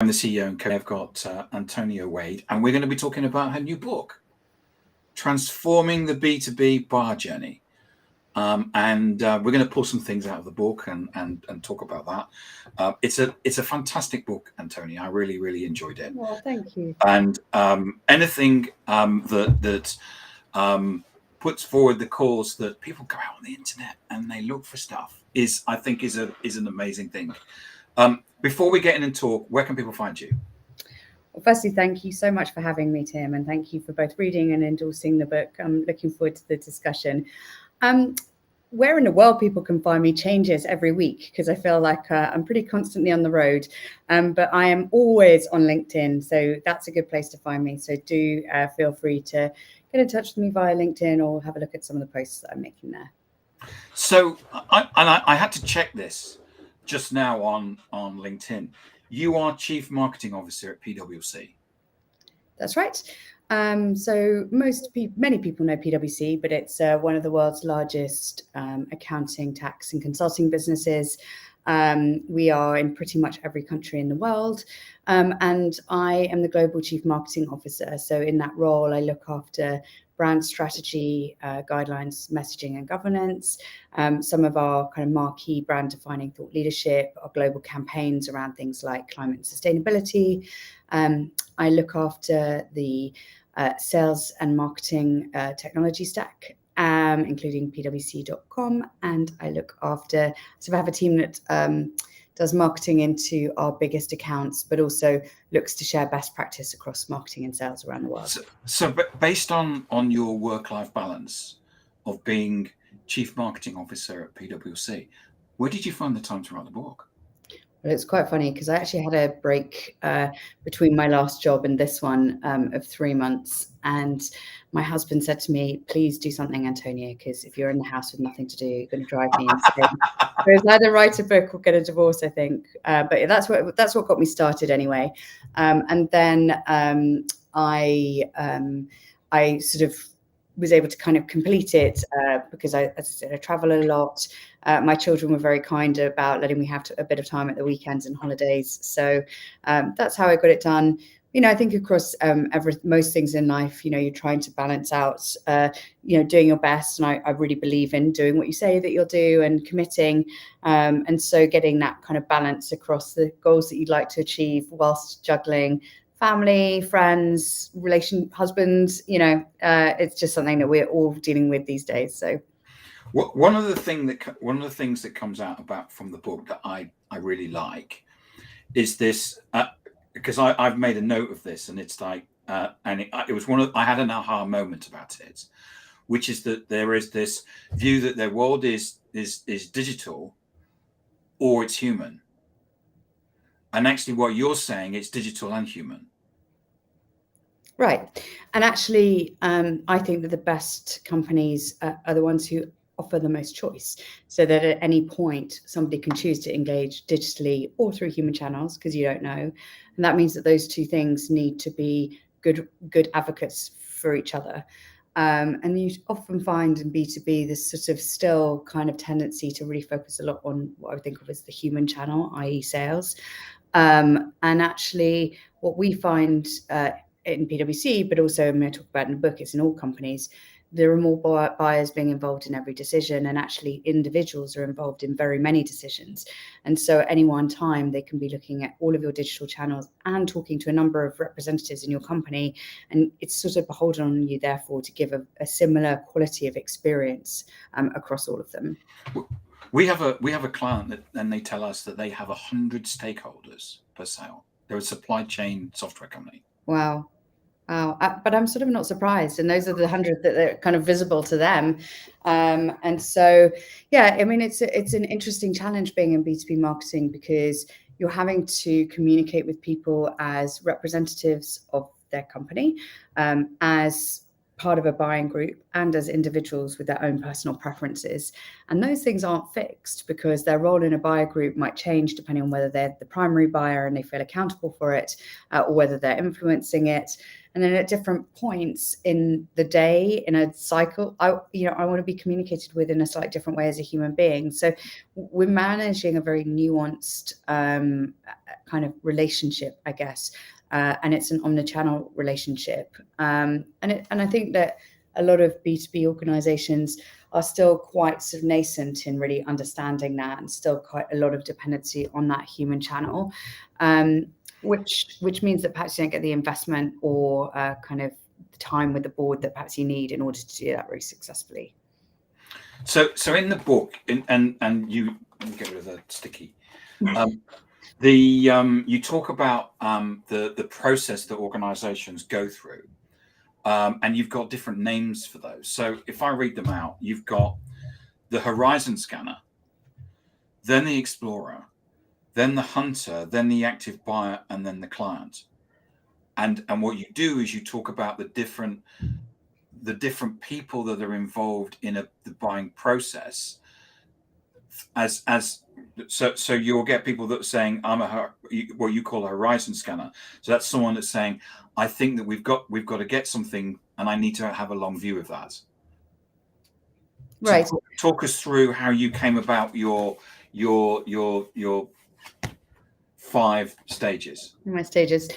I'm the CEO and I've got Antonia Wade, and we're going to be talking about her new book, Transforming the B2B Buyer Journey. And we're going to pull some things out of the book and talk about that. It's a fantastic book, Antonia. I really enjoyed it. Well, thank you. And anything that puts forward the cause that people go out on the internet and they look for stuff is an amazing thing. Before we get in and talk, where can people find you? Well, firstly, thank you so much for having me, Tim, and thank you for both reading and endorsing the book. I'm looking forward to the discussion. Where in the world people can find me changes every week because I feel like I'm pretty constantly on the road, but I am always on LinkedIn, so that's a good place to find me. So do feel free to get in touch with me via LinkedIn or have a look at some of the posts that I'm making there. So I had to check this just now on LinkedIn. You are Chief Marketing Officer at PwC. That's right. So many people know PwC, but it's one of the world's largest accounting, tax and consulting businesses. We are in pretty much every country in the world. And I am the Global Chief Marketing Officer. So in that role, I look after brand strategy, guidelines, messaging and governance, some of our kind of marquee brand defining thought leadership, our global campaigns around things like climate and sustainability. I look after the sales and marketing technology stack, including pwc.com. And I look after, so I have a team that does marketing into our biggest accounts, but also looks to share best practice across marketing and sales around the world. So based on your work-life balance of being Chief Marketing Officer at PwC, where did you find the time to write the book? Well, it's quite funny because I actually had a break between my last job and this one of 3 months. And my husband said to me, please do something, Antonia, because if you're in the house with nothing to do, you're going to drive me insane. So it's either write a book or get a divorce, I think. But that's what got me started anyway. And then I sort of was able to kind of complete it because as I said, I travel a lot. My children were very kind about letting me have a bit of time at the weekends and holidays. So that's how I got it done. You know, I think across most things in life, you know, you're trying to balance out, doing your best. And I really believe in doing what you say that you'll do and committing. And so getting that kind of balance across the goals that you'd like to achieve whilst juggling family, friends, husbands, it's just something that we're all dealing with these days. So one of the things that comes out about from the book that I really like is this, because I've made a note of this, and it's like, and it was I had an aha moment about it, which is that there is this view that their world is digital or it's human. And actually what you're saying, it's digital and human. Right. And actually, I think that the best companies are the ones who offer the most choice, so that at any point somebody can choose to engage digitally or through human channels, because you don't know. And that means that those two things need to be good advocates for each other. And you often find in B2B this sort of still kind of tendency to really focus a lot on what I think of as the human channel, i.e. sales. And actually what we find in PwC, but also I'm going to talk about in the book, it's in all companies, there are more buyers being involved in every decision, and actually individuals are involved in very many decisions. And so at any one time, they can be looking at all of your digital channels and talking to a number of representatives in your company. And it's sort of beholden on you, therefore, to give a similar quality of experience across all of them. We have a client and they tell us that they have 100 stakeholders per sale. They're a supply chain software company. Wow. But I'm sort of not surprised. And those are the 100 that are kind of visible to them. And so, yeah, I mean, it's an interesting challenge being in B2B marketing, because you're having to communicate with people as representatives of their company, as part of a buying group, and as individuals with their own personal preferences. And those things aren't fixed, because their role in a buyer group might change depending on whether they're the primary buyer and they feel accountable for it, or whether they're influencing it. And then at different points in the day, in a cycle, I want to be communicated with in a slightly different way as a human being. So we're managing a very nuanced kind of relationship, I guess. And it's an omnichannel relationship. And I think that a lot of B2B organizations are still quite sort of nascent in really understanding that, and still quite a lot of dependency on that human channel, which means that perhaps you don't get the investment or kind of the time with the board that perhaps you need in order to do that very successfully. So in the book, and you get rid of the sticky. You talk about the process that organizations go through, and you've got different names for those. So if I read them out, you've got the horizon scanner, then the explorer, then the hunter, then the active buyer, and then the client. And what you do is you talk about the different people that are involved in the buying process. So you'll get people that are saying, I'm what you call a horizon scanner. So that's someone that's saying, I think that we've got to get something, and I need to have a long view of that. Right. So talk us through how you came about your 5 stages. My stages.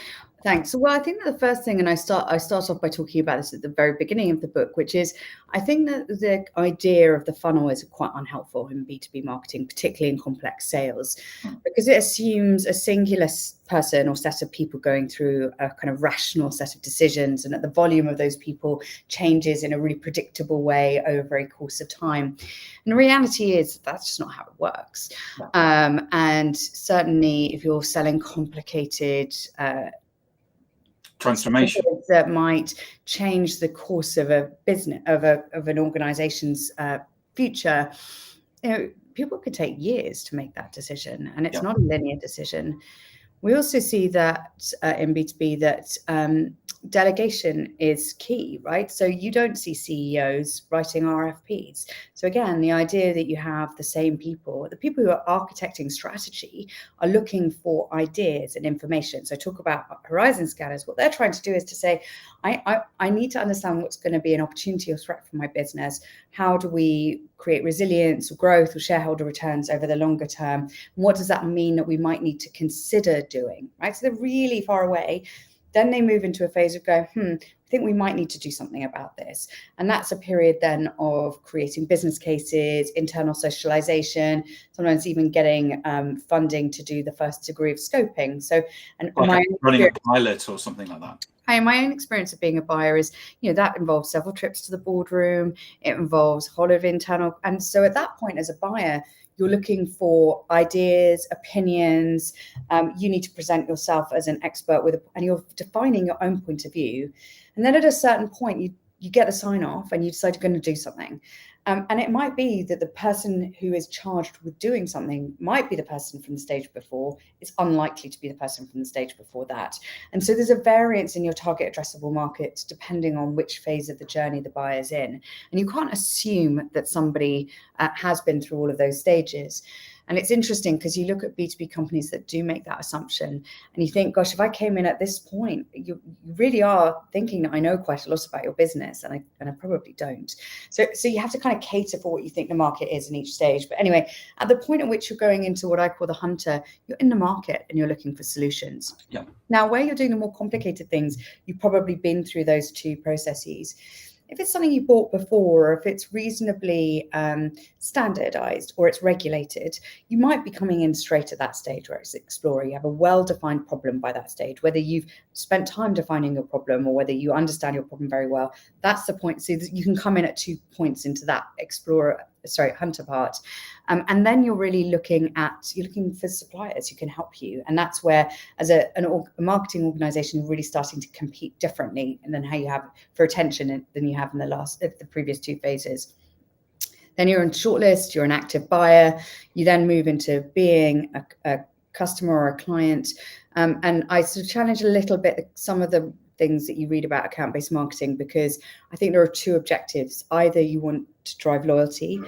Thanks. Well, I think that the first thing, and I start off by talking about this at the very beginning of the book, which is I think that the idea of the funnel is quite unhelpful in B2B marketing, particularly in complex sales, because it assumes a singular person or set of people going through a kind of rational set of decisions, and that the volume of those people changes in a really predictable way over a course of time. And the reality is that's just not how it works. And certainly if you're selling complicated transformation that might change the course of a business, of an organization's future, people could take years to make that decision, and it's not a linear decision. We also see that in B2B that delegation is key, right? So you don't see CEOs writing RFPs. So again, the idea that you have the same people, the people who are architecting strategy are looking for ideas and information. So talk about horizon scanners. What they're trying to do is to say, I need to understand what's going to be an opportunity or threat for my business. How do we create resilience or growth or shareholder returns over the longer term? What does that mean that we might need to consider doing, right? So they're really far away. Then they move into a phase of going, I think we might need to do something about this. And that's a period then of creating business cases, internal socialization, sometimes even getting funding to do the first degree of scoping. So, and like running a pilot or something like that. My own experience of being a buyer is, that involves several trips to the boardroom. It involves a whole of internal. And so at that point as a buyer, you're looking for ideas, opinions. You need to present yourself as an expert and you're defining your own point of view. And then at a certain point, you get the sign off and you decide you're going to do something. And it might be that the person who is charged with doing something might be the person from the stage before. It's unlikely to be the person from the stage before that. And so there's a variance in your target addressable market depending on which phase of the journey the buyer's in. And you can't assume that somebody has been through all of those stages. And it's interesting because you look at B2B companies that do make that assumption and you think, gosh, if I came in at this point, you really are thinking that I know quite a lot about your business, and I probably don't. So you have to kind of cater for what you think the market is in each stage. But anyway, at the point at which you're going into what I call the hunter, you're in the market and you're looking for solutions. Yeah. Now, where you're doing the more complicated things, you've probably been through those 2 processes. If it's something you bought before, or if it's reasonably standardized or it's regulated, you might be coming in straight at that stage where it's explorer. You have a well-defined problem by that stage, whether you've spent time defining your problem or whether you understand your problem very well. That's the point. So you can come in at 2 points into that hunter part. And then you're really looking for suppliers who can help you. And that's where, as a marketing organization, you're really starting to compete differently than how you have for attention than you have in the previous 2 phases. Then you're in shortlist, you're an active buyer. You then move into being a customer or a client. And I sort of challenge a little bit some of the things that you read about account-based marketing, because I think there are 2 objectives. Either you want to drive loyalty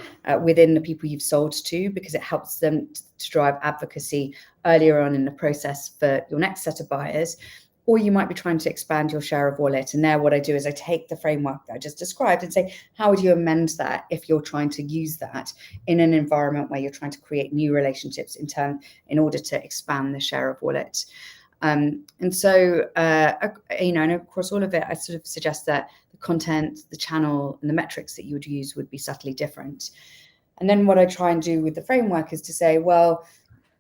within the people you've sold to, because it helps them to drive advocacy earlier on in the process for your next set of buyers, or you might be trying to expand your share of wallet. And there, what I do is I take the framework that I just described and say, how would you amend that if you're trying to use that in an environment where you're trying to create new relationships in order to expand the share of wallet? And so, and across all of it, I sort of suggest that the content, the channel, and the metrics that you would use would be subtly different. And then what I try and do with the framework is to say, well,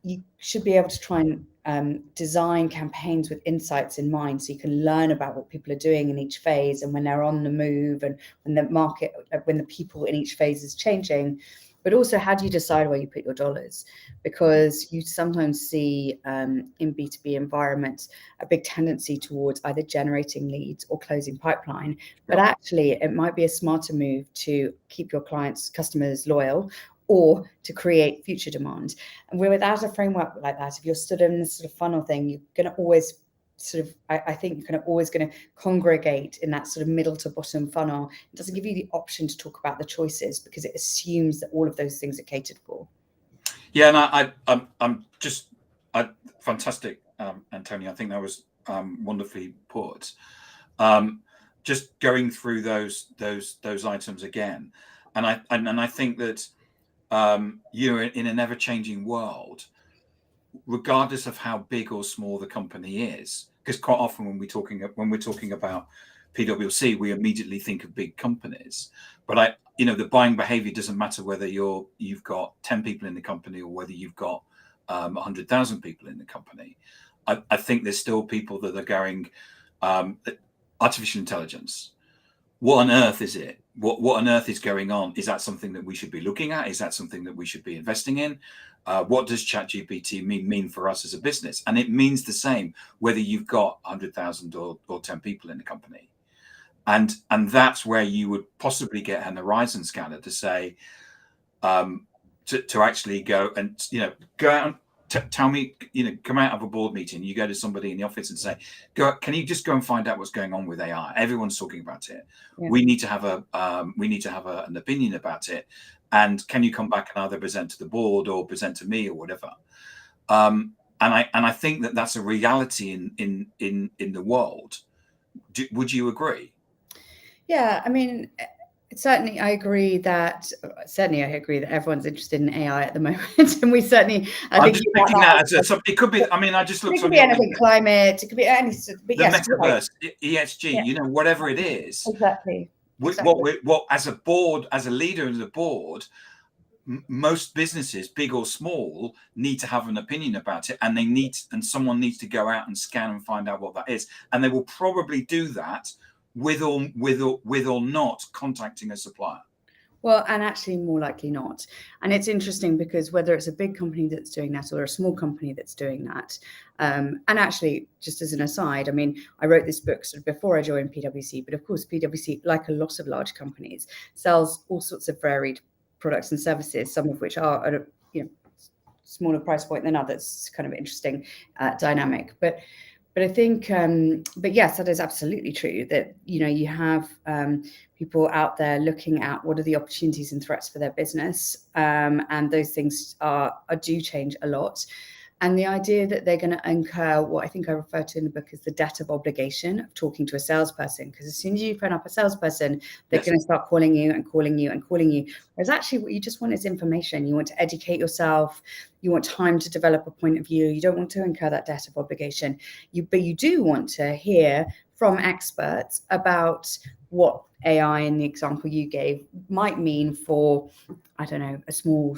you should be able to try and design campaigns with insights in mind, so you can learn about what people are doing in each phase and when they're on the move and when the people in each phase is changing. But also, how do you decide where you put your dollars? Because you sometimes see in B2B environments a big tendency towards either generating leads or closing pipeline. But actually, it might be a smarter move to keep your customers loyal, or to create future demand. And without a framework like that, if you're stood in this sort of funnel thing, you're going to always I think you're kind of always going to congregate in that sort of middle to bottom funnel. It doesn't give you the option to talk about the choices because it assumes that all of those things are catered for. Yeah, and I'm just fantastic, Antonia. I think that was wonderfully put. Just going through those items again, and I think that in an ever-changing world, regardless of how big or small the company is, because quite often when we're talking about PwC, we immediately think of big companies. But the buying behavior doesn't matter whether you've got 10 people in the company or whether you've got 100,000 people in the company. I think there's still people that are going, artificial intelligence. What on earth is it? What on earth is going on? Is that something that we should be looking at? Is that something that we should be investing in? What does ChatGPT mean for us as a business? And it means the same whether you've got 100,000 or 10 people in the company. And that's where you would possibly get an horizon scanner to say, to actually go and go out and tell me, come out of a board meeting, you go to somebody in the office and say, can you just go and find out what's going on with AI? Everyone's talking about it. Yeah. We need to have an opinion about it. And can you come back and either present to the board or present to me or whatever? And I think that that's a reality in the world. Would you agree? Yeah, I mean, certainly I agree that everyone's interested in AI at the moment, and we certainly. I'm just picking that as it could be. I mean, I just looked. It could be anything. Climate. It could be anything. The metaverse, ESG. Whatever it is. Exactly. What as a board, as a leader of the board, most businesses, big or small, need to have an opinion about it, and someone needs to go out and scan and find out what that is, and they will probably do that with or not contacting a supplier. Well, and actually more likely not. And it's interesting because whether it's a big company that's doing that or a small company that's doing that, and actually, just as an aside, I mean, I wrote this book sort of before I joined PwC, but of course, PwC, like a lot of large companies, sells all sorts of varied products and services, some of which are at a smaller price point than others. Kind of interesting dynamic, but I think, but yes, that is absolutely true that, you have people out there looking at what are the opportunities and threats for their business. And those things do change a lot. And the idea that they're going to incur what I think I refer to in the book as the debt of obligation of talking to a salesperson, because as soon as you phone up a salesperson, they're going to start calling you and calling you and calling you. Whereas actually what you just want is information. You want to educate yourself. You want time to develop a point of view. You don't want to incur that debt of obligation. But you do want to hear from experts about what AI, in the example you gave, might mean for, I don't know, a small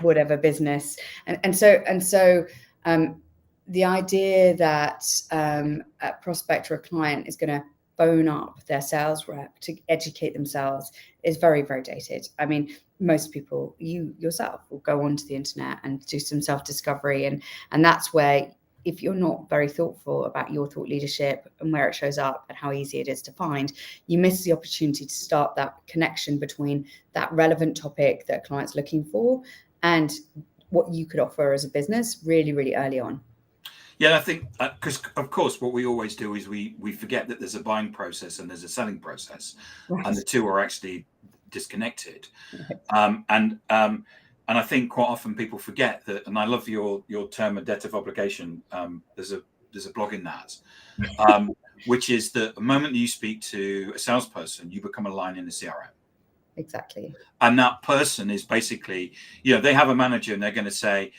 whatever business. And so the idea that a prospect or a client is going to phone up their sales rep to educate themselves is very, very dated. I mean, most people, you yourself, will go onto the internet and do some self-discovery. And that's where, if you're not very thoughtful about your thought leadership and where it shows up and how easy it is to find, you miss the opportunity to start that connection between that relevant topic that a client's looking for and what you could offer as a business really, really early on. Yeah, I think because of course what we always do is we forget that there's a buying process and there's a selling process, right. And the two are actually disconnected. Right. And I think quite often people forget that. And I love your term of debt of obligation. There's blog in that, which is that the moment that you speak to a salesperson, you become a line in the CRM. Exactly. And that person is basically, they have a manager and they're going to say,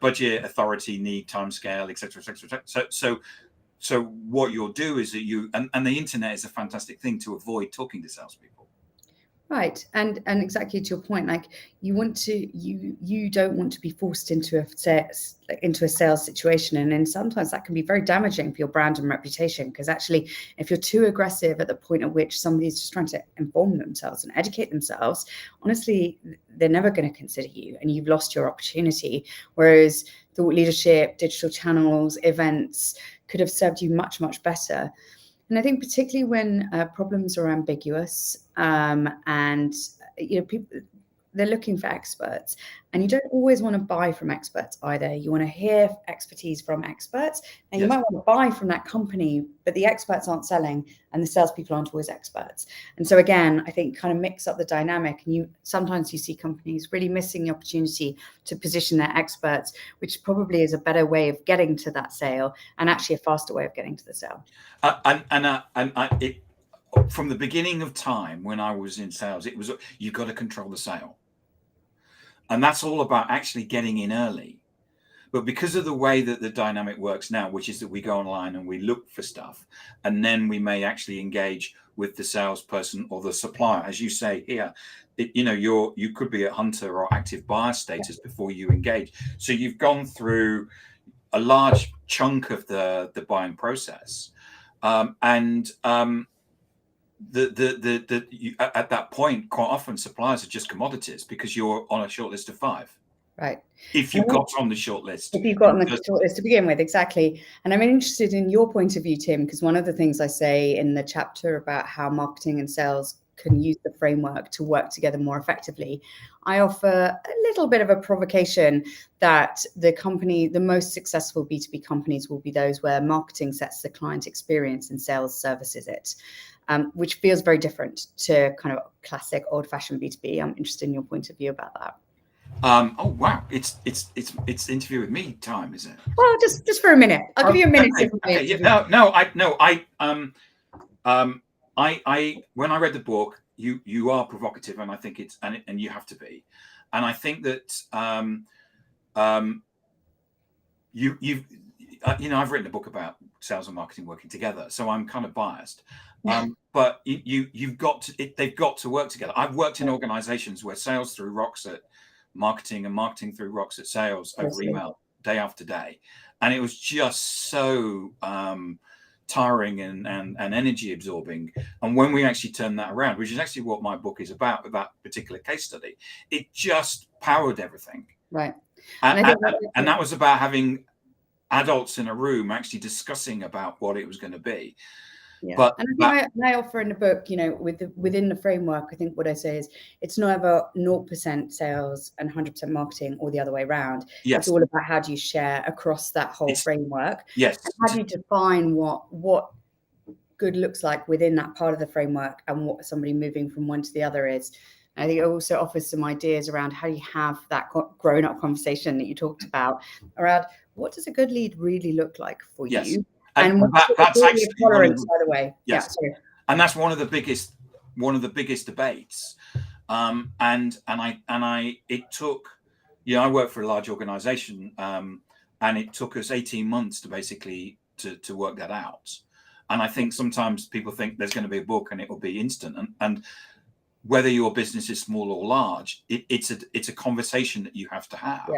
budget, authority, need, time scale, etc., etc. So what you'll do is that and the internet is a fantastic thing to avoid talking to salespeople. Right. And exactly to your point, like you don't want to be forced into a sales situation. And then sometimes that can be very damaging for your brand and reputation, because actually if you're too aggressive at the point at which somebody's just trying to inform themselves and educate themselves, honestly, they're never going to consider you and you've lost your opportunity. Whereas thought leadership, digital channels, events could have served you much, much better. And I think particularly when problems are ambiguous and people, they're looking for experts, and you don't always want to buy from experts either. You want to hear expertise from experts, and you might want to buy from that company, but the experts aren't selling and the salespeople aren't always experts. And so again, I think kind of mix up the dynamic, and sometimes you see companies really missing the opportunity to position their experts, which probably is a better way of getting to that sale and actually a faster way of getting to the sale. From the beginning of time when I was in sales, it was you've got to control the sale. And that's all about actually getting in early. But because of the way that the dynamic works now, which is that we go online and we look for stuff, and then we may actually engage with the salesperson or the supplier, as you say here, you could be at hunter or active buyer status before you engage. So you've gone through a large chunk of the buying process. At that point, quite often suppliers are just commodities because you're on a short list of 5. Right. If you got on the short list. If you've got on the short list to begin with, exactly. And I'm interested in your point of view, Tim, because one of the things I say in the chapter about how marketing and sales can use the framework to work together more effectively, I offer a little bit of a provocation that the most successful B2B companies will be those where marketing sets the client experience and sales services it. Which feels very different to kind of classic old-fashioned B2B. I'm interested in your point of view about that. Oh wow, it's interview with me time, is it? Well, just for a minute. I'll give you a minute. Okay. Yeah, I when I read the book, you are provocative, and I think and you have to be, and I think that I've written a book about sales and marketing working together, so I'm kind of biased. But they've got to work together. I've worked in organizations where sales threw rocks at marketing and marketing threw rocks at sales over email day after day. And it was just so tiring and energy absorbing. And when we actually turned that around, which is actually what my book is about, with that particular case study, it just powered everything. Right. And that was about having adults in a room actually discussing about what it was going to be. Yeah. But I offer in the book, within the framework, I think what I say is it's not about 0% sales and 100% marketing or the other way around. Yes. It's all about how do you share across that whole framework. Yes. And how do you define what good looks like within that part of the framework and what somebody moving from one to the other is. I think it also offers some ideas around how you have that grown-up conversation that you talked about around what does a good lead really look like for you. And that's actually tolerance, by the way. Yes. Yeah, and that's one of the biggest debates. It took, I worked for a large organization, and it took us 18 months to basically to work that out. And I think sometimes people think there's going to be a book and it will be instant. And whether your business is small or large, it's a conversation that you have to have. Yeah.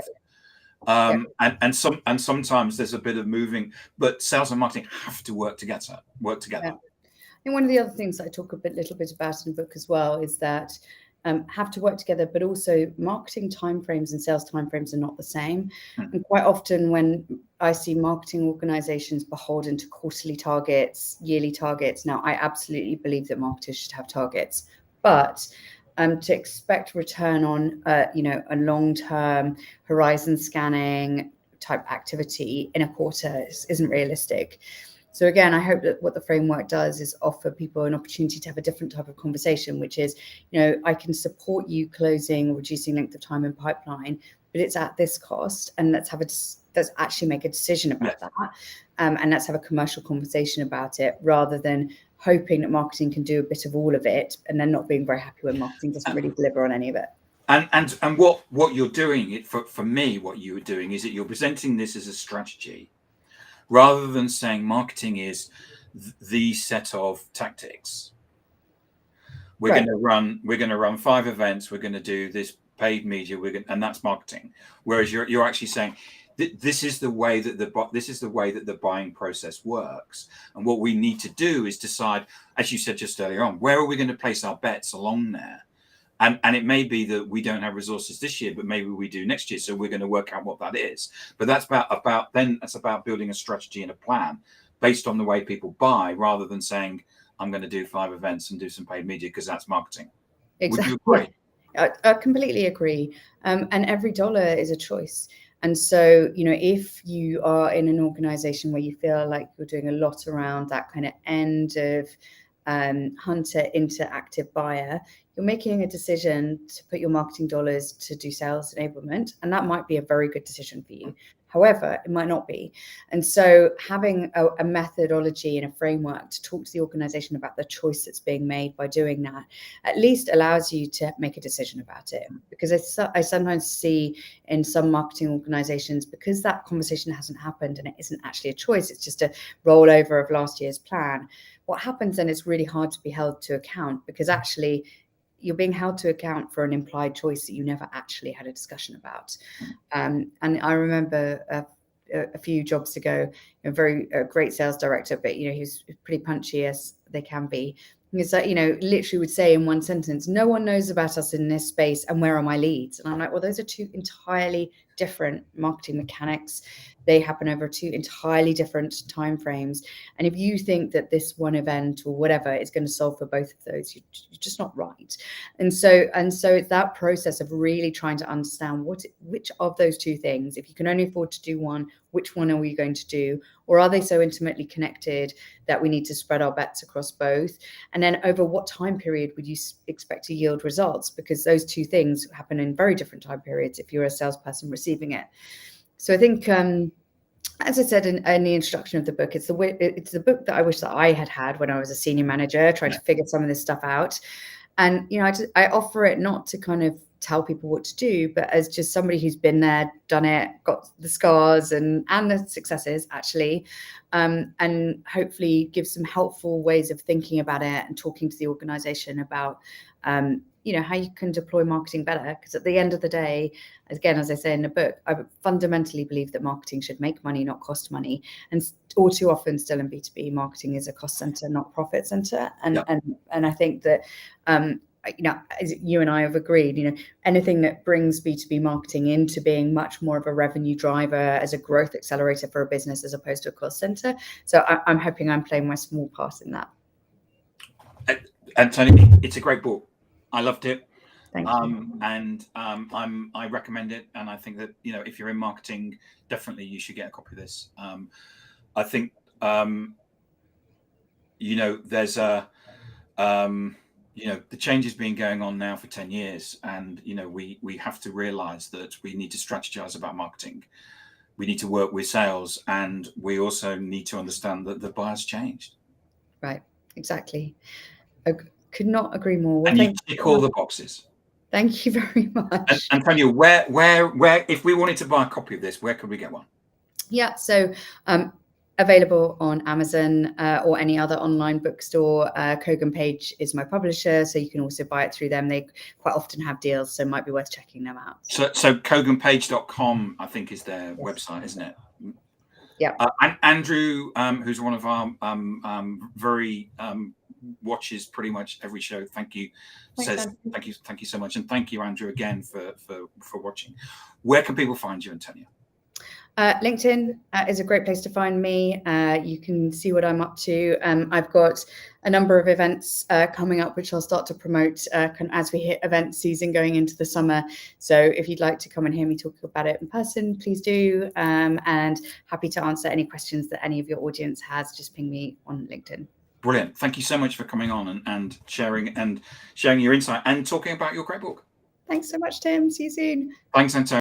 And sometimes there's a bit of moving, but sales and marketing have to work together. Yeah. And one of the other things I talk little bit about in the book as well is that have to work together, but also marketing timeframes and sales timeframes are not the same. And quite often when I see marketing organizations beholden to quarterly targets, yearly targets, now I absolutely believe that marketers should have targets, but to expect return on, a long-term horizon scanning type activity in a quarter isn't realistic. So again, I hope that what the framework does is offer people an opportunity to have a different type of conversation, which is, I can support you closing, reducing length of time in pipeline, but it's at this cost, and let's actually make a decision about that. and let's have a commercial conversation about it, rather than hoping that marketing can do a bit of all of it and then not being very happy when marketing doesn't really deliver on any of it. And what you're doing, for me, what you are doing is that you're presenting this as a strategy, rather than saying marketing is the set of tactics. We're going to run 5 events. We're going to do this paid media. And that's marketing. Whereas you're actually saying this is the way that the buying process works. And what we need to do is decide, as you said just earlier on, where are we going to place our bets along there? And it may be that we don't have resources this year, but maybe we do next year. So we're going to work out what that is. But that's about building a strategy and a plan based on the way people buy, rather than saying, I'm going to do 5 events and do some paid media because that's marketing. Exactly. Would you agree? I completely agree. And every dollar is a choice. And so, if you are in an organization where you feel like you're doing a lot around that kind of end of hunter into active buyer, you're making a decision to put your marketing dollars to do sales enablement. And that might be a very good decision for you. However, it might not be. And so having a methodology and a framework to talk to the organization about the choice that's being made by doing that at least allows you to make a decision about it. Because I sometimes see in some marketing organizations, because that conversation hasn't happened and it isn't actually a choice, it's just a rollover of last year's plan. What happens then is really hard to be held to account, because actually you're being held to account for an implied choice that you never actually had a discussion about. And I remember a few jobs ago, a great sales director, but he's pretty punchy as they can be. It's like, literally would say in one sentence, no one knows about us in this space, and where are my leads? And I'm like, well, those are 2 entirely different marketing mechanics. They happen over 2 entirely different timeframes. And if you think that this one event or whatever is going to solve for both of those, you're just not right. And so it's that process of really trying to understand which of those 2 things, if you can only afford to do one, which one are we going to do? Or are they so intimately connected that we need to spread our bets across both? And then over what time period would you expect to yield results? Because those 2 things happen in very different time periods if you're a salesperson receiving it. So I think, as I said in the introduction of the book, it's the book that I wish that I had when I was a senior manager, trying to figure some of this stuff out. And, I offer it not to kind of tell people what to do, but as just somebody who's been there, done it, got the scars and the successes actually, and hopefully give some helpful ways of thinking about it and talking to the organization about, how you can deploy marketing better. Because at the end of the day, again, as I say in the book, I fundamentally believe that marketing should make money, not cost money. And all too often still in B2B, marketing is a cost center, not profit center. And I think that, as you and I have agreed, anything that brings B2B marketing into being much more of a revenue driver, as a growth accelerator for a business, as opposed to a cost center. So I'm hoping I'm playing my small part in that. Antonia, it's a great book. I loved it. Thank you. And I recommend it. And I think that, if you're in marketing, definitely you should get a copy of this. I think, there's the change has been going on now for 10 years. And, we have to realize that we need to strategize about marketing. We need to work with sales, and we also need to understand that the buyer's changed. Right. Exactly. I could not agree more. Well, and you tick all the boxes. Thank you very much. And Antonia, where, if we wanted to buy a copy of this, where could we get one? Yeah, so available on Amazon or any other online bookstore. Kogan Page is my publisher, so you can also buy it through them. They quite often have deals, so it might be worth checking them out. So koganpage.com, I think, is their website, isn't it? Yeah. And Andrew, who's one of our very watches pretty much every show. Thank you. Thanks, Thank you so much, and thank you, Andrew, again for watching. Where can people find you, Antonia? LinkedIn is a great place to find me. You can see what I'm up to. I've got a number of events coming up, which I'll start to promote as we hit event season going into the summer. So if you'd like to come and hear me talk about it in person, please do. And happy to answer any questions that any of your audience has. Just ping me on LinkedIn. Brilliant. Thank you so much for coming on and sharing your insight and talking about your great book. Thanks so much, Tim. See you soon. Thanks, Antonia.